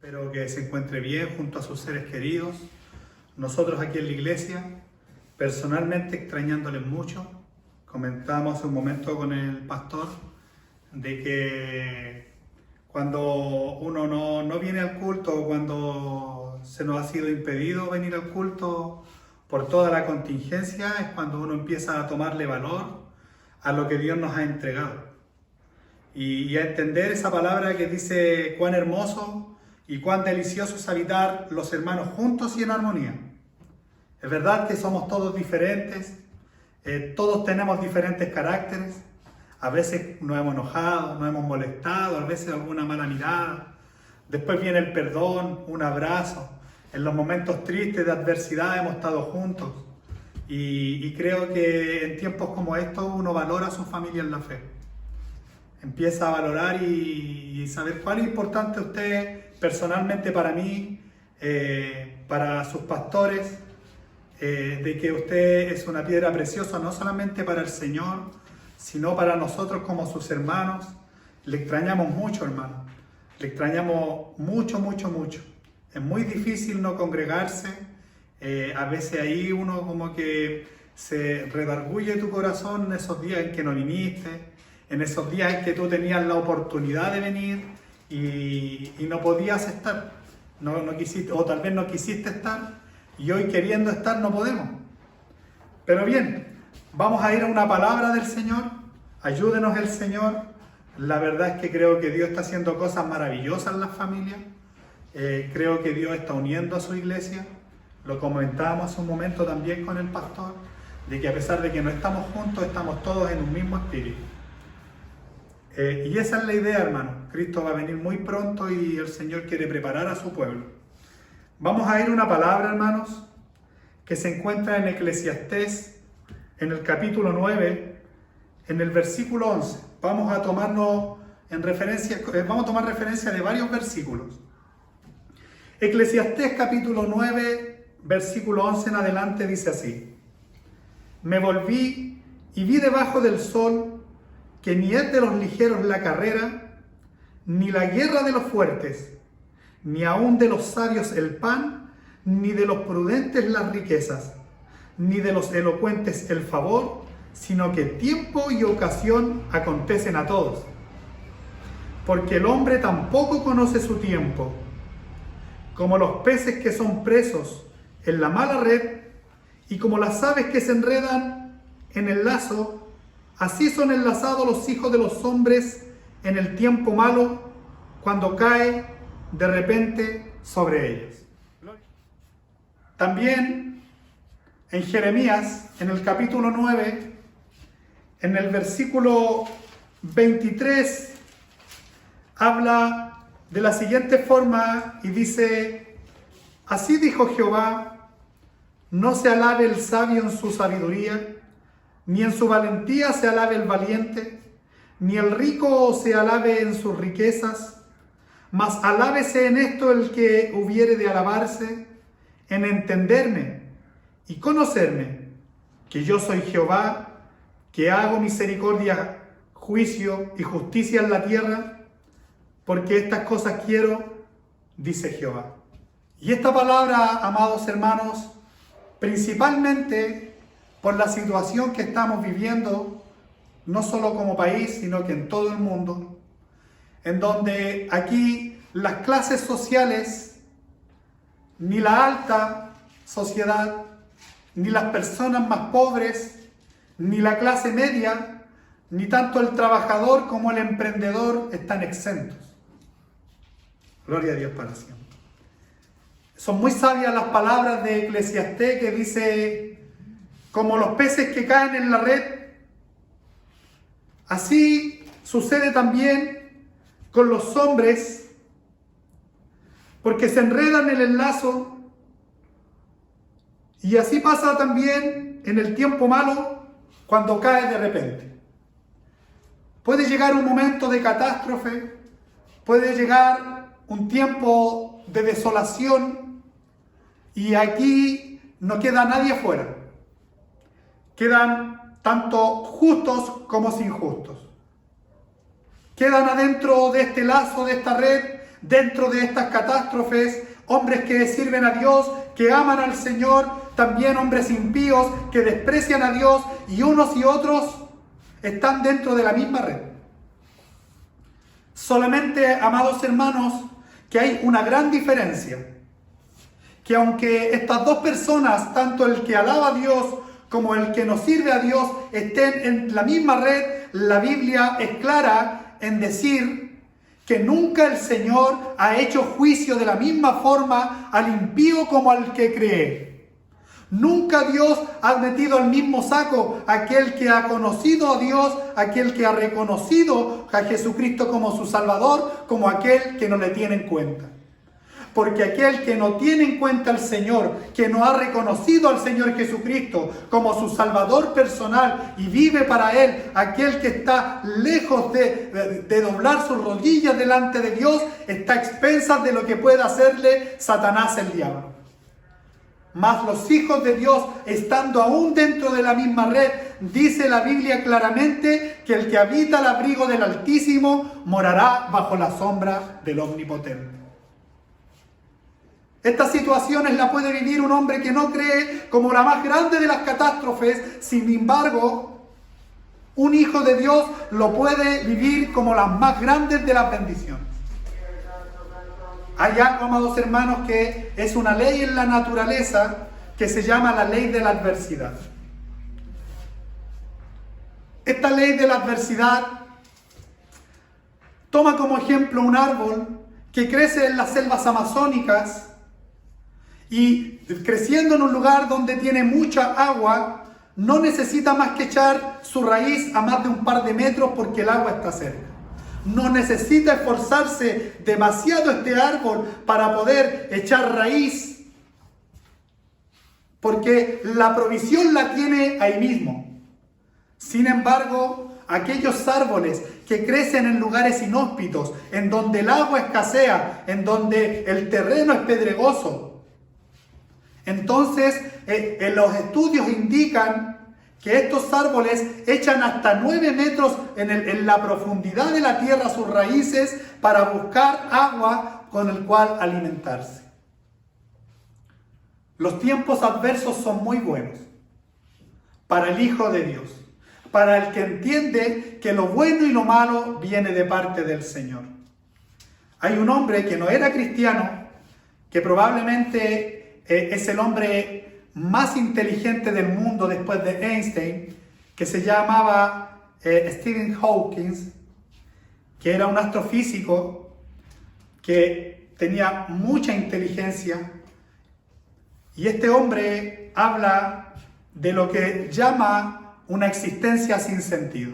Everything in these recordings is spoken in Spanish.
Espero que se encuentre bien junto a sus seres queridos. Nosotros aquí en la iglesia, personalmente extrañándoles mucho. Comentábamos hace un momento con el pastor de que cuando uno no viene al culto o cuando se nos ha sido impedido venir al culto por toda la contingencia, es cuando uno empieza a tomarle valor a lo que Dios nos ha entregado. Y a entender esa palabra que dice cuán hermoso y cuán delicioso es habitar los hermanos juntos y en armonía. Es verdad que somos todos diferentes, todos tenemos diferentes caracteres. A veces nos hemos enojado, nos hemos molestado, a veces alguna mala mirada. Después viene el perdón, un abrazo. En los momentos tristes de adversidad hemos estado juntos. Y creo que en tiempos como estos uno valora a su familia en la fe. Empieza a valorar y saber cuán es importante usted personalmente para mí, para sus pastores, de que usted es una piedra preciosa no solamente para el Señor, sino para nosotros como sus hermanos. Le extrañamos mucho, hermano. Le extrañamos mucho, mucho, mucho. Es muy difícil no congregarse. A veces ahí uno como que se redarguye tu corazón en esos días en que no viniste, en esos días en que tú tenías la oportunidad de venir y no podías estar, no quisiste, o tal vez no quisiste estar, y hoy queriendo estar no podemos. Pero bien, vamos a ir a una palabra del Señor. Ayúdenos el Señor. La verdad es que creo que Dios está haciendo cosas maravillosas en las familias. Creo que Dios está uniendo a su iglesia. Lo comentábamos hace un momento también con el pastor, de que a pesar de que no estamos juntos, estamos todos en un mismo espíritu. Y esa es la idea, hermano. Cristo va a venir muy pronto y el Señor quiere preparar a su pueblo. Vamos a ir a una palabra, hermanos, que se encuentra en Eclesiastés, en el capítulo 9, en el versículo 11. Vamos a tomar referencia de varios versículos. Eclesiastés capítulo 9, versículo 11 en adelante dice así: Me volví y vi debajo del sol que ni es de los ligeros la carrera, ni la guerra de los fuertes, ni aun de los sabios el pan, ni de los prudentes las riquezas, ni de los elocuentes el favor, sino que tiempo y ocasión acontecen a todos. Porque el hombre tampoco conoce su tiempo, como los peces que son presos en la mala red, y como las aves que se enredan en el lazo, así son enlazados los hijos de los hombres en el tiempo malo, cuando cae de repente sobre ellos. También en Jeremías, en el capítulo 9, en el versículo 23, habla de la siguiente forma y dice: Así dijo Jehová, no se alabe el sabio en su sabiduría, ni en su valentía se alabe el valiente, ni el rico se alabe en sus riquezas, mas alábese en esto el que hubiere de alabarse, en entenderme y conocerme, que yo soy Jehová, que hago misericordia, juicio y justicia en la tierra, porque estas cosas quiero, dice Jehová. Y esta palabra, amados hermanos, principalmente por la situación que estamos viviendo, no solo como país, sino que en todo el mundo, en donde aquí las clases sociales, ni la alta sociedad, ni las personas más pobres, ni la clase media, ni tanto el trabajador como el emprendedor están exentos. Gloria a Dios para siempre. Son muy sabias las palabras de Eclesiastés que dice: como los peces que caen en la red, así sucede también con los hombres, porque se enredan en el lazo, y así pasa también en el tiempo malo, cuando cae de repente. Puede llegar un momento de catástrofe, puede llegar un tiempo de desolación, y aquí no queda nadie afuera. Quedan tanto justos como injustos. Quedan adentro de este lazo, de esta red, dentro de estas catástrofes, hombres que sirven a Dios, que aman al Señor, también hombres impíos que desprecian a Dios, y unos y otros están dentro de la misma red. Solamente, amados hermanos, que hay una gran diferencia, que aunque estas dos personas, tanto el que alaba a Dios como el que no sirve a Dios, estén en la misma red, la Biblia es clara en decir que nunca el Señor ha hecho juicio de la misma forma al impío como al que cree. Nunca Dios ha metido al mismo saco a aquel que ha conocido a Dios, aquel que ha reconocido a Jesucristo como su Salvador, como aquel que no le tiene en cuenta. Porque aquel que no tiene en cuenta al Señor, que no ha reconocido al Señor Jesucristo como su Salvador personal y vive para Él, aquel que está lejos de doblar sus rodillas delante de Dios, está a expensas de lo que pueda hacerle Satanás, el diablo. Mas los hijos de Dios, estando aún dentro de la misma red, dice la Biblia claramente que el que habita al abrigo del Altísimo morará bajo la sombra del Omnipotente. Estas situaciones la puede vivir un hombre que no cree como la más grande de las catástrofes. Sin embargo, un hijo de Dios lo puede vivir como las más grandes de las bendiciones. Hay algo, amados hermanos, que es una ley en la naturaleza que se llama la ley de la adversidad. Esta ley de la adversidad toma como ejemplo un árbol que crece en las selvas amazónicas y creciendo en un lugar donde tiene mucha agua, no necesita más que echar su raíz a más de un par de metros porque el agua está cerca. No necesita esforzarse demasiado este árbol para poder echar raíz, porque la provisión la tiene ahí mismo. Sin embargo, aquellos árboles que crecen en lugares inhóspitos, en donde el agua escasea, en donde el terreno es pedregoso, entonces los estudios indican que estos árboles echan hasta 9 metros en la profundidad de la tierra sus raíces para buscar agua con el cual alimentarse. Los tiempos adversos son muy buenos para el Hijo de Dios, para el que entiende que lo bueno y lo malo viene de parte del Señor. Hay un hombre que no era cristiano, que probablemente es el hombre más inteligente del mundo después de Einstein, que se llamaba Stephen Hawking, que era un astrofísico que tenía mucha inteligencia, y este hombre habla de lo que llama una existencia sin sentido.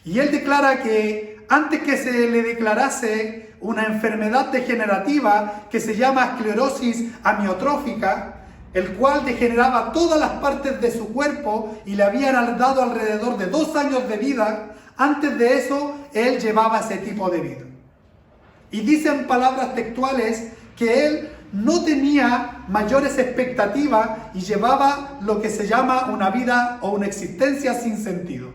Y él declara que antes que se le declarase una enfermedad degenerativa que se llama esclerosis amiotrófica, el cual degeneraba todas las partes de su cuerpo y le habían dado alrededor de 2 años de vida, antes de eso él llevaba ese tipo de vida. Y dicen palabras textuales que él no tenía mayores expectativas y llevaba lo que se llama una vida o una existencia sin sentido.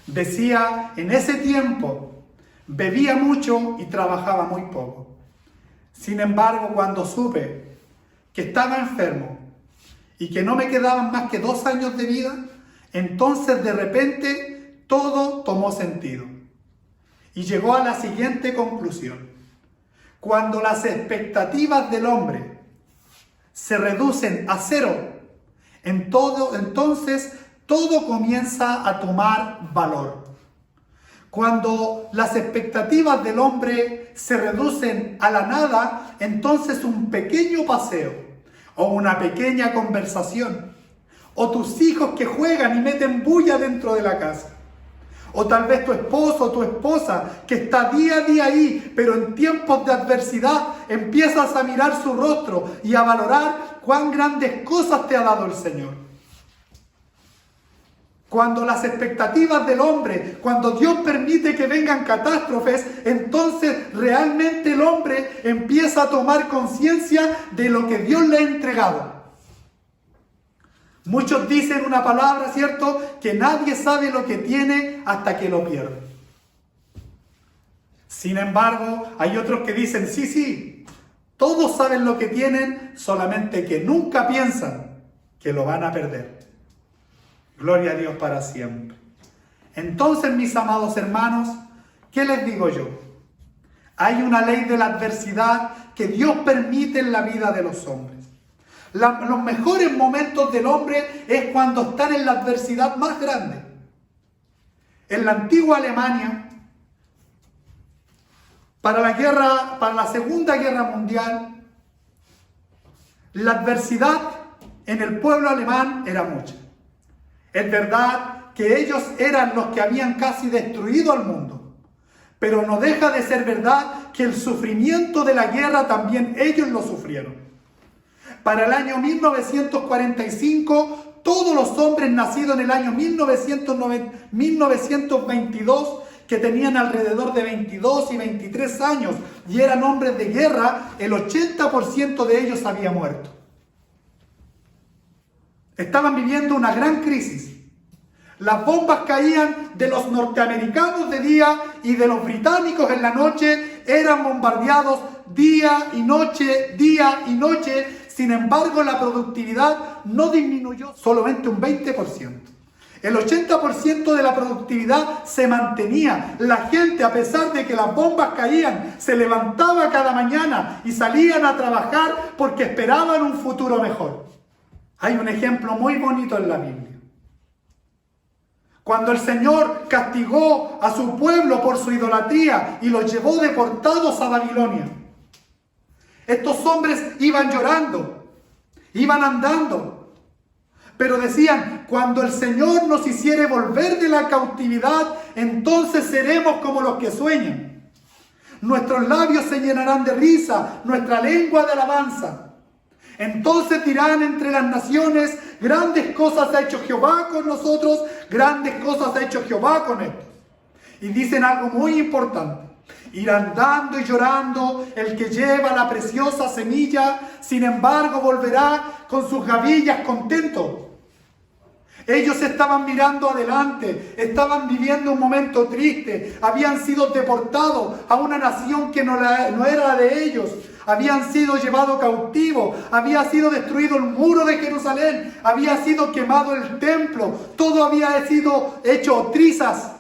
Decía, en ese tiempo bebía mucho y trabajaba muy poco. Sin embargo, cuando supe que estaba enfermo y que no me quedaban más que 2 años de vida, entonces de repente todo tomó sentido. Y llegó a la siguiente conclusión: cuando las expectativas del hombre se reducen a 0, entonces todo comienza a tomar valor. Cuando las expectativas del hombre se reducen a la nada, entonces un pequeño paseo o una pequeña conversación, o tus hijos que juegan y meten bulla dentro de la casa, o tal vez tu esposo o tu esposa que está día a día ahí, pero en tiempos de adversidad empiezas a mirar su rostro y a valorar cuán grandes cosas te ha dado el Señor. Cuando las expectativas del hombre, cuando Dios permite que vengan catástrofes, entonces realmente el hombre empieza a tomar conciencia de lo que Dios le ha entregado. Muchos dicen una palabra, ¿cierto? Que nadie sabe lo que tiene hasta que lo pierde. Sin embargo, hay otros que dicen, sí, sí, todos saben lo que tienen, solamente que nunca piensan que lo van a perder. Gloria a Dios para siempre. Entonces, mis amados hermanos, ¿qué les digo yo? Hay una ley de la adversidad que Dios permite en la vida de los hombres. Los mejores momentos del hombre es cuando están en la adversidad más grande. En la antigua Alemania, para la Segunda Guerra Mundial, la adversidad en el pueblo alemán era mucha. Es verdad que ellos eran los que habían casi destruido al mundo, pero no deja de ser verdad que el sufrimiento de la guerra también ellos lo sufrieron. Para el año 1945, todos los hombres nacidos en el año 1922, que tenían alrededor de 22 y 23 años y eran hombres de guerra, el 80% de ellos había muerto. Estaban viviendo una gran crisis. Las bombas caían de los norteamericanos de día y de los británicos en la noche, eran bombardeados día y noche, día y noche. Sin embargo, la productividad no disminuyó, solamente un 20%. El 80% de la productividad se mantenía. La gente, a pesar de que las bombas caían, se levantaba cada mañana y salían a trabajar porque esperaban un futuro mejor. Hay un ejemplo muy bonito en la Biblia. Cuando el Señor castigó a su pueblo por su idolatría y los llevó deportados a Babilonia, estos hombres iban llorando, iban andando, pero decían, cuando el Señor nos hiciere volver de la cautividad, entonces seremos como los que sueñan. Nuestros labios se llenarán de risa, nuestra lengua de alabanza. Entonces dirán entre las naciones, grandes cosas ha hecho Jehová con nosotros, grandes cosas ha hecho Jehová con estos. Y dicen algo muy importante. Irán dando y llorando el que lleva la preciosa semilla, sin embargo volverá con sus gavillas contento. Ellos estaban mirando adelante, estaban viviendo un momento triste, habían sido deportados a una nación que no era la de ellos, habían sido llevados cautivos, había sido destruido el muro de Jerusalén, había sido quemado el templo, todo había sido hecho trizas.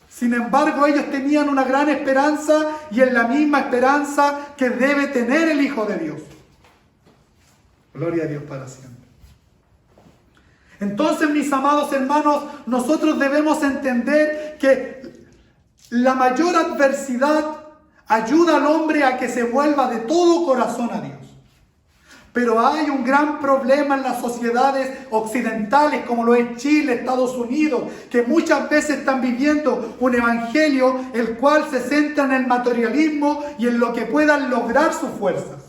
Sin embargo, ellos tenían una gran esperanza y es la misma esperanza que debe tener el Hijo de Dios. Gloria a Dios para siempre. Entonces, mis amados hermanos, nosotros debemos entender que la mayor adversidad ayuda al hombre a que se vuelva de todo corazón a Dios. Pero hay un gran problema en las sociedades occidentales, como lo es Chile, Estados Unidos, que muchas veces están viviendo un evangelio el cual se centra en el materialismo y en lo que puedan lograr sus fuerzas.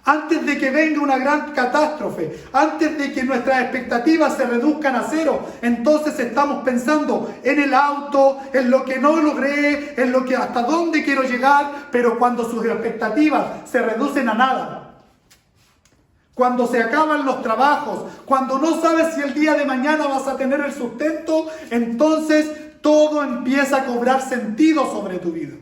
Antes de que venga una gran catástrofe, antes de que nuestras expectativas se reduzcan a cero, entonces estamos pensando en el auto, en lo que no logré, en lo que hasta dónde quiero llegar, pero cuando sus expectativas se reducen a nada, cuando se acaban los trabajos, cuando no sabes si el día de mañana vas a tener el sustento, entonces todo empieza a cobrar sentido sobre tu vida.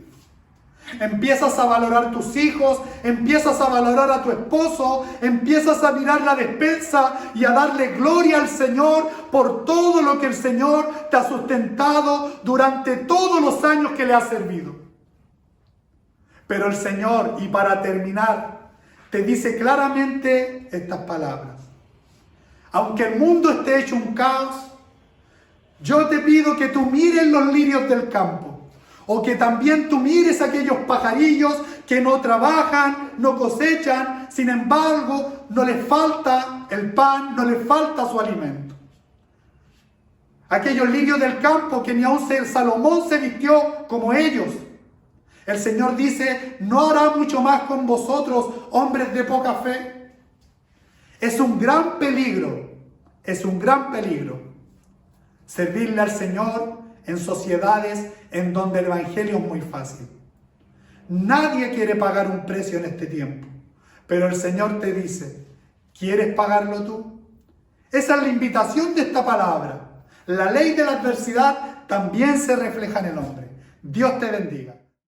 Empiezas a valorar tus hijos, empiezas a valorar a tu esposo, empiezas a mirar la despensa y a darle gloria al Señor por todo lo que el Señor te ha sustentado durante todos los años que le has servido. Pero el Señor, y para terminar, te dice claramente estas palabras. Aunque el mundo esté hecho un caos, yo te pido que tú mires los lirios del campo. O que también tú mires aquellos pajarillos que no trabajan, no cosechan, sin embargo, no les falta el pan, no les falta su alimento. Aquellos lirios del campo que ni aun Salomón se vistió como ellos. El Señor dice, ¿no hará mucho más con vosotros, hombres de poca fe? Es un gran peligro servirle al Señor en sociedades en donde el evangelio es muy fácil. Nadie quiere pagar un precio en este tiempo, pero el Señor te dice, ¿quieres pagarlo tú? Esa es la invitación de esta palabra. La ley de la adversidad también se refleja en el hombre. Dios te bendiga.